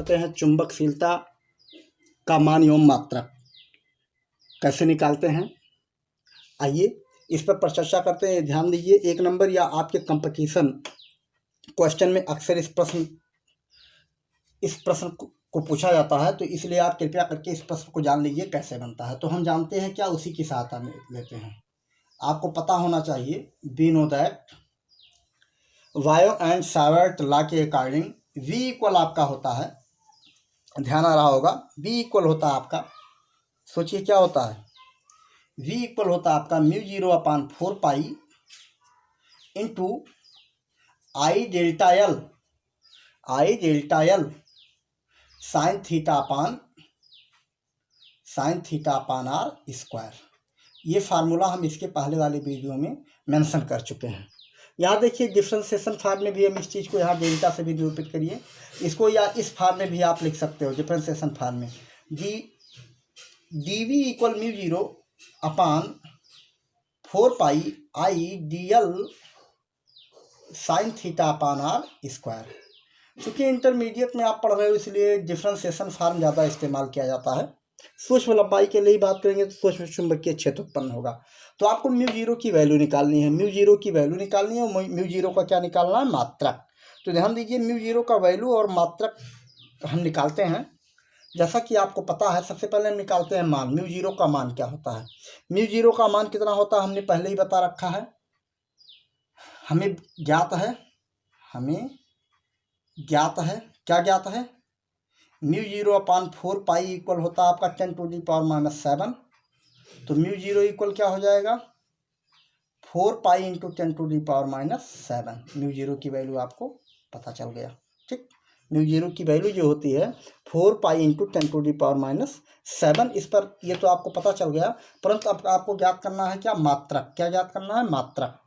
करते हैं चुंबकशीलता का मान एवं मात्रक कैसे निकालते हैं। आइए इस पर चर्चा करते हैं। ध्यान दीजिए, 1 नंबर या आपके कंपटीशन क्वेश्चन में अक्सर इस प्रश्न को पूछा जाता है, तो इसलिए आप कृपया करके इस प्रश्न को जान लीजिए कैसे बनता है। तो हम जानते हैं क्या, उसी की सहायता में लेते हैं। आपको पता होना चाहिए, वी नो दैट वायो एंड सावर्ट लॉ के अकॉर्डिंग V इक्वल आपका होता है, ध्यान आ रहा होगा, V इक्वल होता है आपका, सोचिए क्या होता है, V इक्वल होता है आपका μ0/4 pi into I delta L sine theta upon R square. ये फार्मूला हम इसके पहले वाले वीडियो में मेंशन कर चुके हैं। यहाँ देखिए डिफरेंशिएशन फार्म में भी हम इस चीज़ को यहाँ डेल्टा से भी निरूपित करिए इसको, या इस फार्म में भी आप लिख सकते हो डिफरेंशिएशन फार्म में, dV इक्वल μ0/4 पाई IDL sign theta upon R square. चूँकि इंटरमीडिएट में आप पढ़ रहे हो इसलिए डिफरेंशिएशन फार्म ज़्यादा इस्तेमाल किया जाता है। सूक्ष्म लंबाई के लिए बात करेंगे तो सूक्ष्म चुंबकीय क्षेत्र उत्पन्न होगा। तो आपको μ0 की वैल्यू निकालनी है, μ0 की वैल्यू निकालनी है और μ0 का क्या निकालना है, मात्रक। तो ध्यान दीजिए, μ0 का वैल्यू और मात्रक हम निकालते हैं। जैसा कि आपको पता है, सबसे पहले हम निकालते हैं मान, μ0 का मान क्या होता है। μ0 का मान कितना होता है हमने पहले ही बता रखा है, हमें ज्ञात है, क्या ज्ञात है, μ0/4 पाई इक्वल होता है आपका 10⁻⁻7। तो μ0 इक्वल क्या हो जाएगा, 4 पाई इंटू 10⁻⁻7। μ0 की वैल्यू आपको पता चल गया, ठीक। μ0 की वैल्यू जो होती है 4 पाई इंटू 10⁻⁷। इस पर ये तो आपको पता चल गया, परंतु अब आपको ज्ञात करना है क्या, मात्रक। क्या ज्ञात करना है, मात्रक।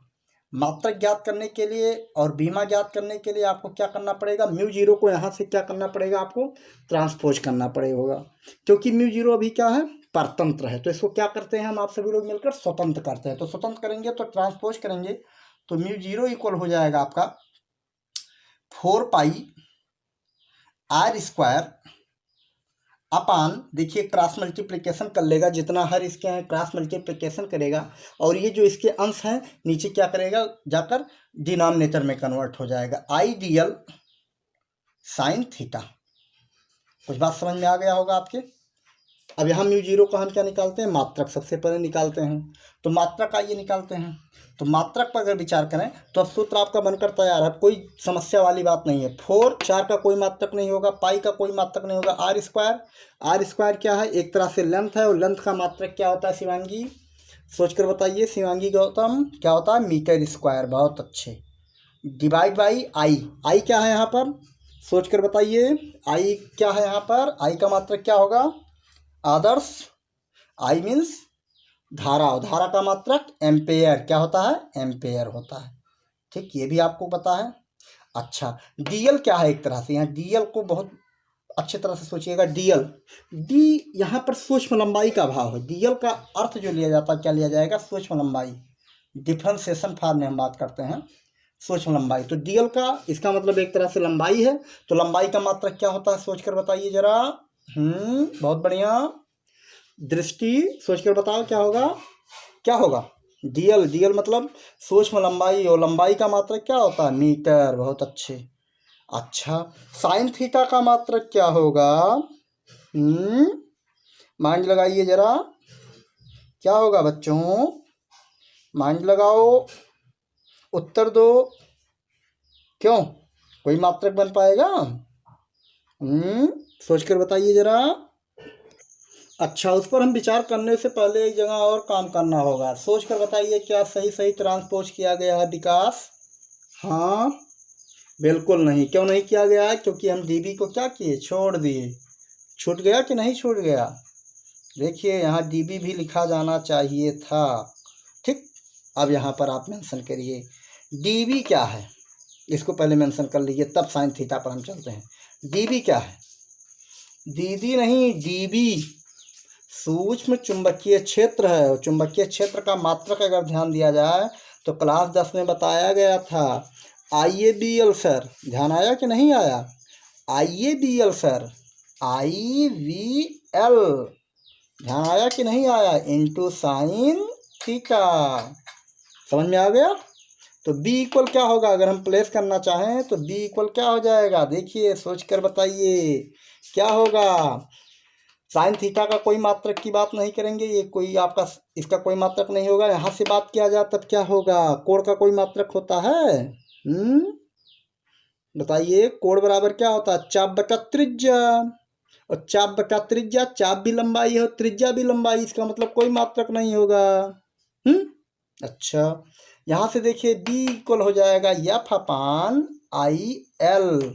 मात्रक ज्ञात करने के लिए और बीमा ज्ञात करने के लिए आपको क्या करना पड़ेगा, μ0 को यहाँ से क्या करना पड़ेगा, आपको ट्रांसपोज करना पड़ेगा, क्योंकि μ0 अभी क्या है, परतंत्र है। तो इसको क्या करते हैं हम, आप सभी लोग मिलकर स्वतंत्र करते हैं। तो स्वतंत्र करेंगे तो ट्रांसपोज करेंगे, तो μ0 इक्वल हो जाएगा आपका 4 पाई R स्क्वायर अपान, देखिए क्रॉस मल्टीप्लिकेशन कर लेगा, जितना हर इसके हैं क्रॉस मल्टीप्लिकेशन करेगा, और ये जो इसके अंश हैं नीचे क्या करेगा, जाकर डिनोमिनेटर में कन्वर्ट हो जाएगा, IDL साइन थीटा। कुछ बात समझ में आ गया होगा आपके। अब यहाँ μ0 का हम क्या निकालते हैं, मात्रक सबसे पहले निकालते हैं। तो मात्रक आइए निकालते हैं। तो मात्रक पर अगर विचार करें तो अब सूत्र आपका बनकर तैयार है, कोई समस्या वाली बात नहीं है। 4 का कोई मात्रक नहीं होगा, पाई का कोई मात्रक नहीं होगा, R स्क्वायर क्या है, एक तरह से लेंथ है, और लेंथ का मात्रक क्या होता है शिवांगी, सोचकर बताइए शिवांगी गौतम, क्या होता है, मीटर स्क्वायर। बहुत अच्छे। डिवाइड बाई आई क्या है यहाँ पर, सोचकर बताइए, आई क्या है यहाँ पर, आई का मात्रक क्या होगा, आदर्श, आई मीन्स धारा, और धारा का मात्रक एम्पेयर, क्या होता है, एम्पेयर होता है, ठीक, ये भी आपको पता है। अच्छा, डीएल क्या है, एक तरह से यहाँ डीएल को बहुत अच्छे तरह से सोचिएगा, डी यहाँ पर सूक्ष्म लंबाई का भाव है। डीएल का अर्थ जो लिया जाता है, क्या लिया जाएगा, सूक्ष्म लंबाई। डिफरेंशिएशन फार्म में हम बात करते हैं सूक्ष्म लंबाई। तो डीएल का इसका मतलब एक तरह से लंबाई है। तो लंबाई का मात्रक क्या होता है, सोचकर बताइए जरा। बहुत बढ़िया, दृष्टि सोचकर बताओ क्या होगा, डीएल मतलब सूक्ष्म लंबाई, और लंबाई का मात्रक क्या होता है, मीटर। बहुत अच्छे। अच्छा, साइन थीटा का मात्रक क्या होगा, माइंड लगाइए जरा, क्या होगा बच्चों, माइंड लगाओ, उत्तर दो, क्यों, कोई मात्रक बन पाएगा, सोचकर बताइए जरा। अच्छा, उस पर हम विचार करने से पहले एक जगह और काम करना होगा, सोचकर बताइए क्या सही ट्रांसपोज किया गया है विकास। हाँ, बिल्कुल नहीं। क्यों नहीं किया गया है, क्योंकि हम डीबी को क्या किए, छोड़ दिए। छूट गया कि नहीं छूट गया, देखिए यहाँ डीबी भी लिखा जाना चाहिए था, ठीक। अब यहाँ पर आप मेंशन करिए डीबी क्या है, इसको पहले मेंशन कर लीजिए, तब साइन थीटा पर हम चलते हैं। डीबी क्या है, दीदी नहीं, डीबी सूक्ष्म चुंबकीय क्षेत्र है। और चुंबकीय क्षेत्र का मात्रक अगर ध्यान दिया जाए तो क्लास 10 में बताया गया था, IABL सर, ध्यान आया कि नहीं आया, IABL सर, IVL, ध्यान आया कि नहीं आया, इंटू साइन थीटा। समझ में आ गया। तो B इक्वल क्या होगा, अगर हम प्लेस करना चाहें तो B इक्वल क्या हो जाएगा, देखिए सोच कर बताइए क्या होगा। साइन थीटा का कोई मात्रक की बात नहीं करेंगे, ये कोई आपका इसका कोई मात्रक नहीं होगा। यहाँ से बात किया जाए तब क्या होगा, कोण का कोई मात्रक होता है? बताइए, कोण बराबर क्या होता है, चाप बटा त्रिज्या। और चाप बटा त्रिज्या, चाप भी लंबाई है और त्रिज्या भी लंबाई, इसका मतलब कोई मात्रक नहीं होगा। अच्छा, यहाँ से देखिए B इक्वल हो जाएगा F अपान आई एल,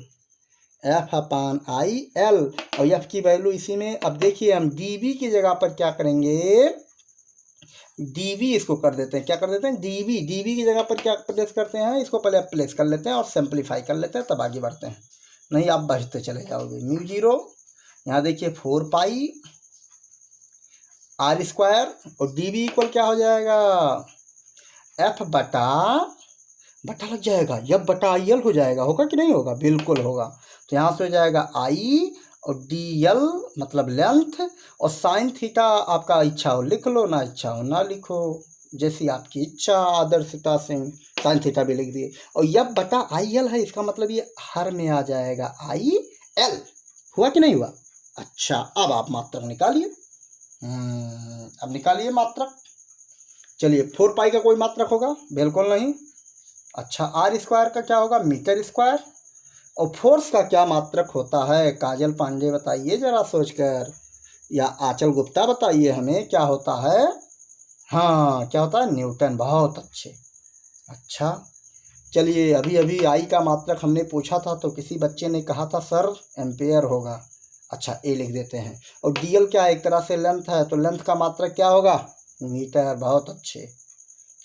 और F की वैल्यू इसी में। अब देखिए हम dV की जगह पर क्या करेंगे, dV इसको कर देते हैं, क्या कर देते हैं, dV की जगह पर क्या प्लेस करते हैं, इसको पहले आप प्लेस कर लेते हैं और सिंप्लीफाई कर लेते हैं, तब आगे बढ़ते हैं, नहीं आप बढ़ते चले जाओगे। म्यू जीरो, यहाँ देखिए 4 पाई R स्क्वायर, और dV इक्वल क्या हो जाएगा, F बटा लग जाएगा, F बटा IL हो जाएगा, होगा कि नहीं होगा, बिल्कुल होगा। तो यहाँ से हो जाएगा I और DL मतलब लेंथ, और साइन थीटा आपका इच्छा हो लिख लो, ना इच्छा हो ना लिखो, जैसी आपकी इच्छा। आदर्शिता सिंह साइन थीटा भी लिख दिए, और F बटा IL है, इसका मतलब ये हर में आ जाएगा IL। हुआ कि नहीं हुआ? अच्छा, अब आप मात्रक निकालिए। अब निकालिए मात्रक। चलिए, 4 पाई का कोई मात्रक होगा, बिल्कुल नहीं। अच्छा, R स्क्वायर का क्या होगा, मीटर स्क्वायर। और फोर्स का क्या मात्रक होता है, काजल पांडे बताइए जरा सोचकर, या आंचल गुप्ता बताइए हमें क्या होता है। हाँ, क्या होता है, न्यूटन। बहुत अच्छे। अच्छा, चलिए, अभी अभी I का मात्रक हमने पूछा था तो किसी बच्चे ने कहा था सर एम्पेयर होगा। अच्छा, A लिख देते हैं। और DL क्या है, एक तरह से लेंथ है, तो लेंथ का मात्रक क्या होगा, मीटर। बहुत अच्छे।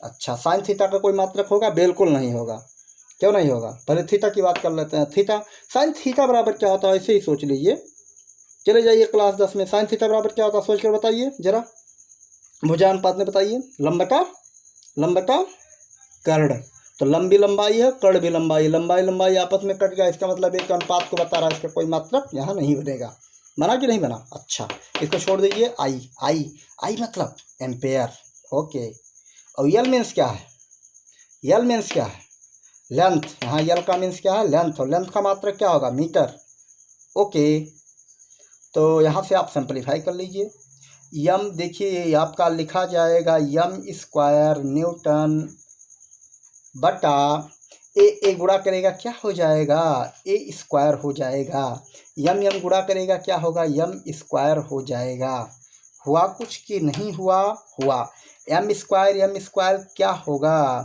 अच्छा, साइन थीटा का कोई मात्रक होगा, बिल्कुल नहीं होगा। क्यों नहीं होगा, पहले थीटा की बात कर लेते हैं। थीटा, साइन थीटा बराबर क्या होता है, ऐसे ही सोच लीजिए। चले जाइए क्लास 10 में, साइन थीटा बराबर क्या होता है, सोच कर बताइए जरा, भुजानुपात में बताइए। लंबटा कर्ण, तो लंबी लंबाई है, कर्ण भी लंबाई, लंबाई आपस में कट गया, इसका मतलब एक अनुपात को बता रहा है, इसका कोई मात्रक यहाँ नहीं बनेगा। बना कि नहीं बना? अच्छा, इसको छोड़ दीजिए। आई मतलब एम्पेयर। ओके, और यल मीन्स क्या है, यल मीन्स क्या है, लेंथ। यहाँ यल का मीन्स क्या है, लेंथ, और लेंथ का मात्रक क्या होगा, मीटर। ओके, तो यहाँ से आप सिंप्लीफाई कर लीजिए। यम देखिए आपका लिखा जाएगा यम स्क्वायर न्यूटन बटा ए गुणा करेगा क्या हो जाएगा, ए स्क्वायर हो जाएगा। यम गुणा करेगा क्या होगा, यम स्क्वायर हो जाएगा। हुआ कुछ कि नहीं हुआ? हुआ। एम स्क्वायर क्या होगा,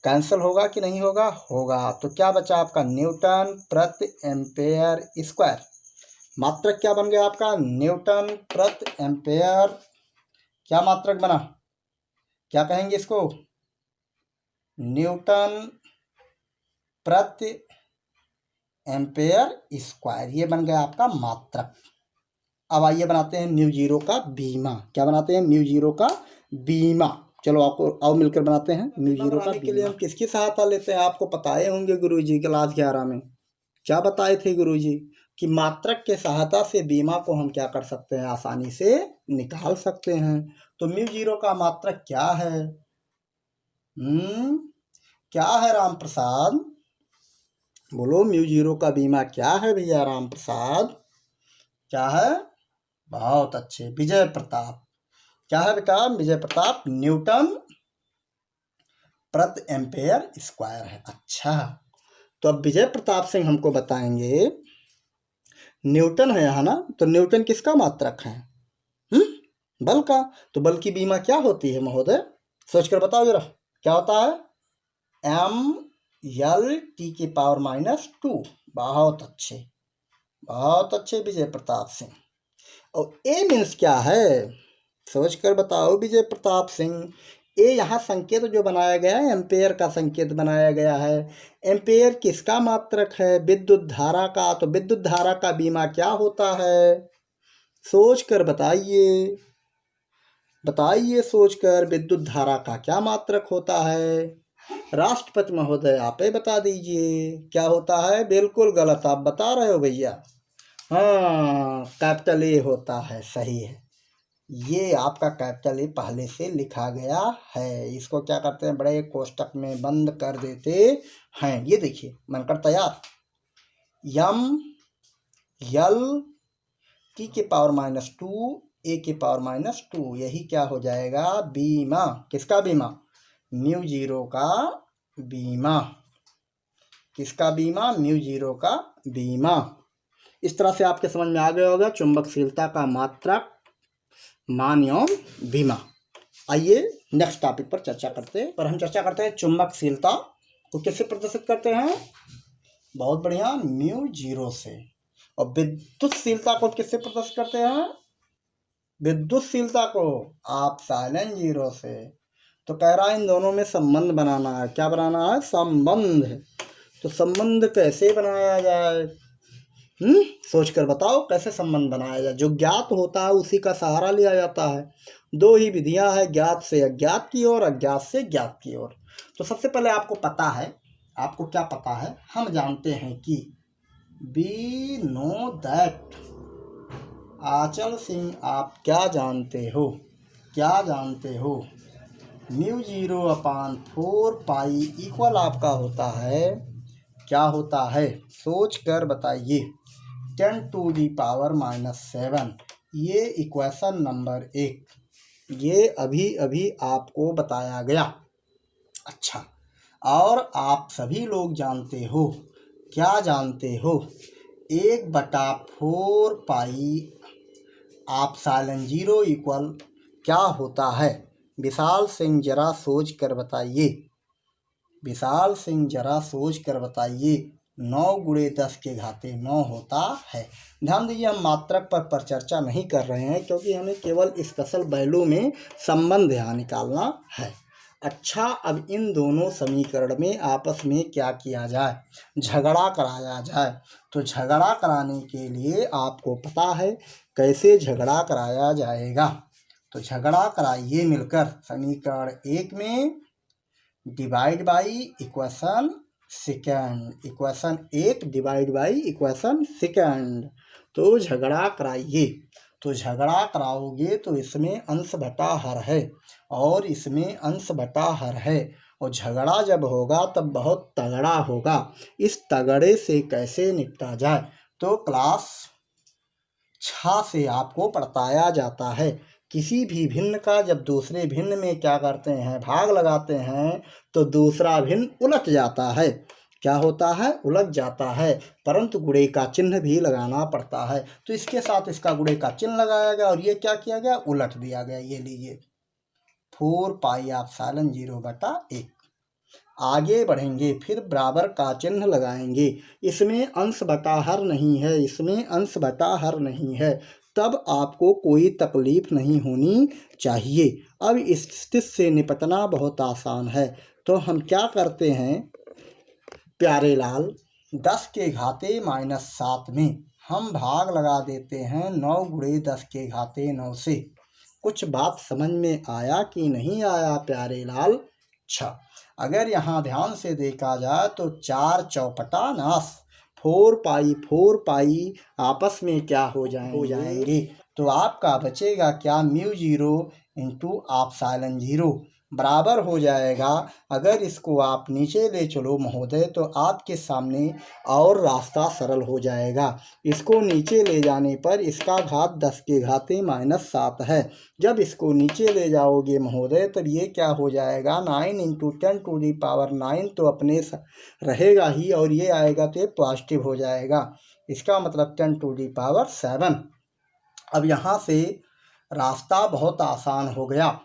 कैंसिल होगा कि नहीं होगा? होगा। तो क्या बचा आपका, न्यूटन प्रति एम्पेयर स्क्वायर। मात्रक क्या बन गया आपका, न्यूटन प्रति एम्पेयर। क्या मात्रक बना, क्या कहेंगे इसको, न्यूटन प्रति एम्पेयर स्क्वायर। ये बन गया आपका मात्रक। अब आइए बनाते हैं म्यू जीरो का बीमा। क्या बनाते हैं, म्यू जीरो का बीमा। चलो आपको आओ मिलकर बनाते हैं म्यू जीरो का बीमा। के लिए हम किसकी सहायता लेते हैं, आपको बताए होंगे गुरुजी क्लास 11 में। क्या बताए थे गुरुजी, कि मात्रक के सहायता से बीमा को हम क्या कर सकते हैं, आसानी से निकाल सकते हैं। तो म्यू जीरो का मात्रक क्या है, क्या है राम प्रसाद, बोलो, म्यू जीरो का बीमा क्या है भैया राम प्रसाद, क्या है? बहुत अच्छे, विजय प्रताप। क्या है बेटा, विजय प्रताप न्यूटन प्रति एम्पेयर स्क्वायर है। अच्छा, तो अब विजय प्रताप सिंह हमको बताएंगे, न्यूटन है यहाँ ना, तो न्यूटन किसका मात्रक है, बल का। तो बल की बीमा क्या होती है महोदय, सोचकर बताओ जरा, क्या होता है, ML/T⁻²। बहुत अच्छे विजय प्रताप सिंह। और ए मीन्स क्या है, सोच कर बताओ विजय प्रताप सिंह। ए यहाँ संकेत जो बनाया गया है, एम्पेयर का संकेत बनाया गया है। एम्पेयर किसका मात्रक है, विद्युत धारा का। तो विद्युत धारा का बीमा क्या होता है, सोच कर बताइए, सोचकर, विद्युत धारा का क्या मात्रक होता है। राष्ट्रपति महोदय आप ही बता दीजिए क्या होता है। बिल्कुल गलत आप बता रहे हो भैया। हाँ, कैपिटल ए होता है, सही है। ये आपका कैपिटल ए पहले से लिखा गया है। इसको क्या करते हैं, बड़े कोष्टक में बंद कर देते हैं। ये देखिए बनकर तैयार। यम यल टी के पावर -2 ए के पावर -2, यही क्या हो जाएगा, बीमा। किसका बीमा, म्यू जीरो का बीमा। किसका बीमा, म्यू जीरो का बीमा। इस तरह से आपके समझ में आ गया होगा चुंबकशीलता का मात्रक, मान एवं बीमा। आइए नेक्स्ट टॉपिक पर चर्चा करते हैं। हम चर्चा करते हैं चुंबकशीलता को कैसे प्रदर्शित करते हैं। बहुत बढ़िया, म्यू जीरो से। और विद्युतशीलता को किससे प्रदर्शित करते हैं, विद्युतशीलता को आप साइलेंट जीरो से। तो कह रहा है इन दोनों में संबंध बनाना है। क्या बनाना है, संबंध। तो संबंध कैसे बनाया जाए, सोच कर बताओ कैसे संबंध बनाया जाए। जो ज्ञात होता है उसी का सहारा लिया जाता है। दो ही विधियां हैं, ज्ञात से अज्ञात की ओर, अज्ञात से ज्ञात की ओर। तो सबसे पहले आपको पता है, आपको क्या पता है, हम जानते हैं कि वी नो दैट। आंचल सिंह आप क्या जानते हो, क्या जानते हो, म्यू जीरो अपान 4 पाई इक्वल आपका होता है, क्या होता है, सोच कर बताइए, 10⁻⁻7। ये इक्वेशन नंबर 1, ये अभी अभी आपको बताया गया। अच्छा, और आप सभी लोग जानते हो, क्या जानते हो, 1/4 पाई आप साइलेंट जीरो इक्वल क्या होता है। विशाल सिंह जरा सोच कर बताइए, विशाल सिंह जरा सोच कर बताइए। 9 × 10⁻9 होता है। ध्यान दीजिए, हम मात्रक पर चर्चा नहीं कर रहे हैं क्योंकि हमें केवल स्पेशल वैल्यू में संबंध यहाँ निकालना है। अच्छा, अब इन दोनों समीकरण में आपस में क्या किया जाए, झगड़ा कराया जाए। तो झगड़ा कराने के लिए आपको पता है कैसे झगड़ा कराया जाएगा। तो झगड़ा कराइए मिलकर। समीकरण 1 में divide by equation second, equation 1 divide by equation second. तो झगड़ा कराइए। तो झगड़ा कराओगे तो इसमें अंश बटा हर है और इसमें अंश बटा हर है। और झगड़ा जब होगा तब बहुत तगड़ा होगा। इस तगड़े से कैसे निपटा जाए, तो क्लास 6 से आपको पढ़ाया जाता है। किसी भी भिन्न का जब दूसरे भिन्न में क्या करते हैं, भाग लगाते हैं, तो दूसरा भिन्न उलट जाता है। क्या होता है, उलट जाता है। परंतु गुणे का चिन्ह भी लगाना पड़ता है। तो इसके साथ इसका गुणे का चिन्ह लगाया गया और ये क्या किया गया, उलट दिया गया। ये लीजिए 4 पाई आप साइलेंट 0/1। आगे बढ़ेंगे, फिर बराबर का चिन्ह लगाएंगे। इसमें अंश बटा हर नहीं है, इसमें अंश बटा हर नहीं है, तब आपको कोई तकलीफ नहीं होनी चाहिए। अब इस स्थिति से निपटना बहुत आसान है। तो हम क्या करते हैं प्यारे लाल, 10⁻⁻7 में हम भाग लगा देते हैं 9 × 10⁻9 से। कुछ बात समझ में आया कि नहीं आया प्यारे लाल। अच्छा, अगर यहाँ ध्यान से देखा जाए तो 4 चौपटा नाश, 4 पाई आपस में क्या हो जाएंगे। तो आपका बचेगा क्या, म्यू जीरो इंटू आप साइलेंट जीरो बराबर हो जाएगा। अगर इसको आप नीचे ले चलो महोदय तो आपके सामने और रास्ता सरल हो जाएगा। इसको नीचे ले जाने पर इसका घात 10⁻⁻7 है। जब इसको नीचे ले जाओगे महोदय तब ये क्या हो जाएगा, 9 × 10⁻9 तो अपने रहेगा ही और ये आएगा तो ये पॉजिटिव हो जाएगा। इसका मतलब 10⁻7। अब यहाँ से रास्ता बहुत आसान हो गया।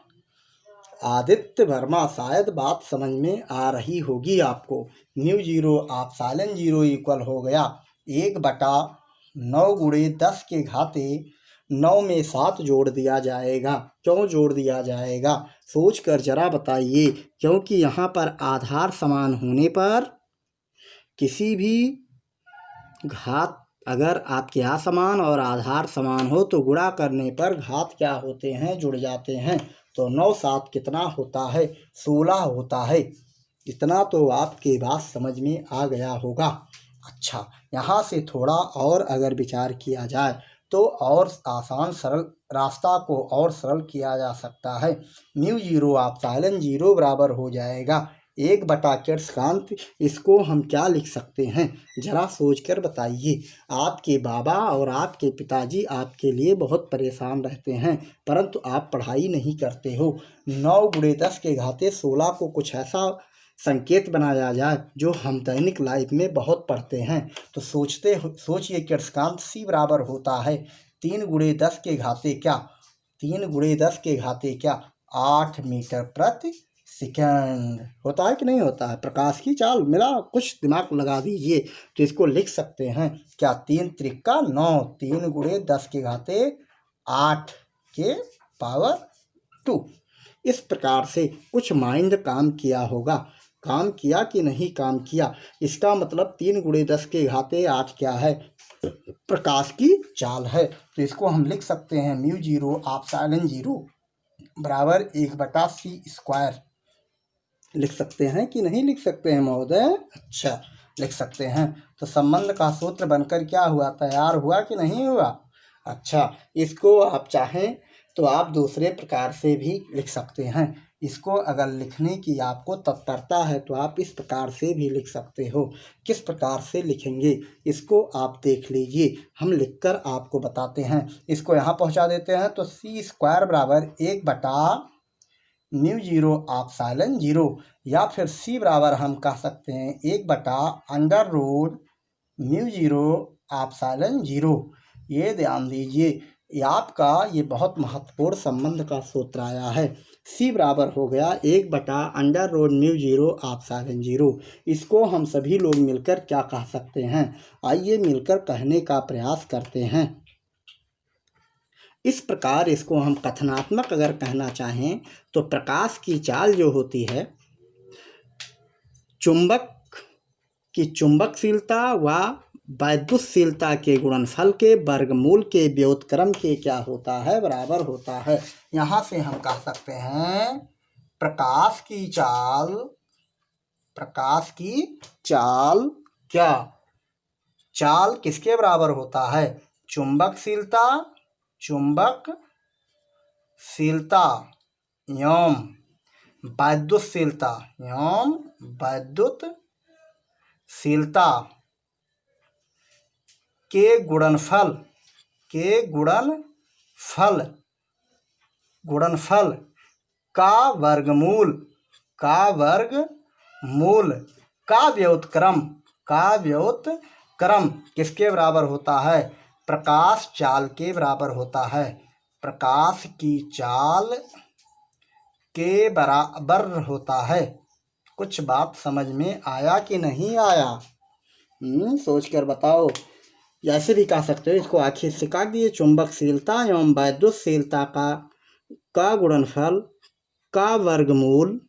आदित्य वर्मा, शायद बात समझ में आ रही होगी आपको। म्यू जीरो आप साइलेंट जीरो इक्वल हो गया 1/9 × 10⁻9 में 7 जोड़ दिया जाएगा। क्यों जोड़ दिया जाएगा, सोच कर जरा बताइए। क्योंकि यहाँ पर आधार समान होने पर किसी भी घात, अगर आपके यहाँ समान और आधार समान हो तो गुणा करने पर घात क्या होते हैं, जुड़ जाते हैं। तो 9 7 कितना होता है, 16 होता है। इतना तो आपके बात समझ में आ गया होगा। अच्छा, यहाँ से थोड़ा और अगर विचार किया जाए तो और आसान सरल रास्ता को और सरल किया जा सकता है। म्यू जीरो एप्सिलॉन जीरो बराबर हो जाएगा 1/कृष्णांत। इसको हम क्या लिख सकते हैं, जरा सोचकर बताइए। आपके बाबा और आपके पिताजी आपके लिए बहुत परेशान रहते हैं, परंतु आप पढ़ाई नहीं करते हो। 9 × 10 के घाते 16 को कुछ ऐसा संकेत बनाया जाए जो हम दैनिक लाइफ में बहुत पढ़ते हैं। तो सोचिए कृष्णांत सी बराबर होता है 3 × 10 के घाते क्या, 3 × 10 के घाते क्या 8 मीटर प्रति सेकंड होता है कि नहीं होता है। प्रकाश की चाल मिला, कुछ दिमाग लगा दीजिए तो इसको लिख सकते हैं क्या, 3 त्रिका 9, 3 × 10 के घाते 8 के पावर 2। इस प्रकार से कुछ माइंड काम किया होगा, काम किया कि नहीं काम किया। इसका मतलब 3 × 10 के घाते 8 क्या है, प्रकाश की चाल है। तो इसको हम लिख सकते हैं म्यू जीरो एप्सिलॉन जीरो बराबर 1/c²। लिख सकते हैं कि नहीं लिख सकते हैं महोदय? अच्छा, लिख सकते हैं। तो संबंध का सूत्र बनकर क्या हुआ, तैयार हुआ कि नहीं हुआ? अच्छा, इसको आप चाहें तो आप दूसरे प्रकार से भी लिख सकते हैं। इसको अगर लिखने की आपको तत्परता है तो आप इस प्रकार से भी लिख सकते हो। किस प्रकार से लिखेंगे इसको आप देख लीजिए, हम लिखकर आपको बताते हैं। इसको यहाँ पहुँचा देते हैं तो c² बराबर 1/म्यू जीरो एप्सिलॉन जीरो, या फिर c बराबर हम कह सकते हैं 1/√म्यू जीरो एप्सिलॉन जीरो। ये ध्यान दीजिए, ये आपका ये बहुत महत्वपूर्ण संबंध का सूत्र आया है। c बराबर हो गया 1/√म्यू जीरो एप्सिलॉन जीरो। इसको हम सभी लोग मिलकर क्या कह सकते हैं, आइए मिलकर कहने का प्रयास करते हैं। इस प्रकार इसको हम कथनात्मक अगर कहना चाहें तो प्रकाश की चाल जो होती है, चुंबक की चुंबकशीलता व वैद्युतशीलता के गुणनफल के वर्गमूल के व्युत्क्रम के क्या होता है, बराबर होता है। यहाँ से हम कह सकते हैं प्रकाश की चाल क्या, चाल किसके बराबर होता है, चुंबकशीलता एवं वैद्युतशीलता के गुणनफल का वर्गमूल का व्युत्क्रम किसके बराबर होता है, प्रकाश चाल के बराबर होता है। प्रकाश की चाल के बराबर होता है। कुछ बात समझ में आया कि नहीं आया? सोच कर बताओ। ऐसे भी कह सकते हो, इसको आखिर से काट दिए, चुंबकशीलता एवं वैद्युतशीलता का गुणनफल का वर्गमूल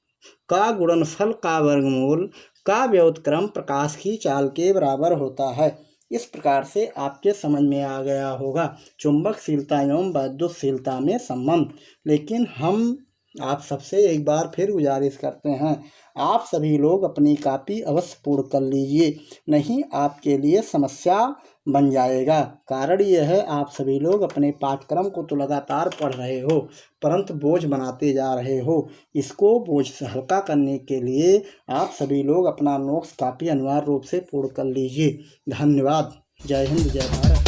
का व्युत्क्रम प्रकाश की चाल के बराबर होता है। इस प्रकार से आपके समझ में आ गया होगा चुंबकशीलता एवं वैद्युतशीलता में संबंध। लेकिन हम आप सबसे एक बार फिर गुजारिश करते हैं, आप सभी लोग अपनी कॉपी अवश्य पूर्ण कर लीजिए, नहीं आपके लिए समस्या बन जाएगा। कारण यह है आप सभी लोग अपने पाठ्यक्रम को तो लगातार पढ़ रहे हो परंतु बोझ बनाते जा रहे हो। इसको बोझ से हल्का करने के लिए आप सभी लोग अपना नोट्स कॉपी अनिवार्य रूप से पूर्ण कर लीजिए। धन्यवाद। जय हिंद, जय भारत।